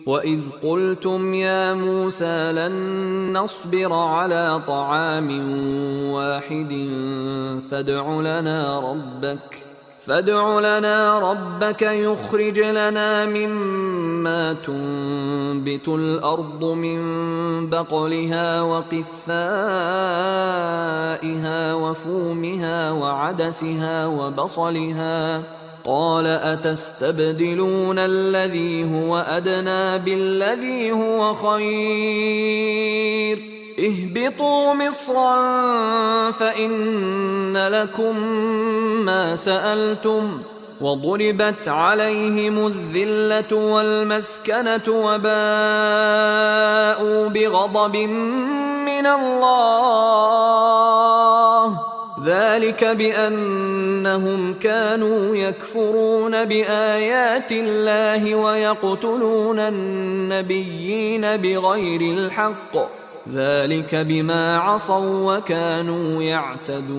وَإِذْ قُلْتُمْ يَا مُوسَىٰ لَن نَّصْبِرَ عَلَىٰ طَعَامٍ وَاحِدٍ فادْعُ لَنَا رَبَّكَ يُخْرِجْ لَنَا مِمَّا تُنبِتُ الْأَرْضُ مِن بَقْلِهَا وَقِثَّائِهَا وَفُومِهَا وَعَدَسِهَا وَبَصَلِهَا ۖ قَالَ أَتَسْتَبْدِلُونَ الَّذِي هُوَ أَدْنَىٰ بِالَّذِي هُوَ خَيْرٌ ۚ اهْبِطُوا مِصْرًا فَإِنَّ لَكُم مَّا سَأَلْتُمْ ۗ وَضُرِبَتْ عَلَيْهِمُ الذِّلَّةُ وَالْمَسْكَنَةُ وَبَاءُوا بِغَضَبٍ مِّنَ اللَّهِ ۗ ذَٰلِكَ بِأَنَّهُمْ كَانُوا يَكْفُرُونَ بِآيَاتِ اللَّهِ وَيَقْتُلُونَ النَّبِيِّينَ بِغَيْرِ الْحَقِّ ۗ ذَٰلِكَ بِمَا عَصَوا وَّكَانُوا يَعْتَدُونَ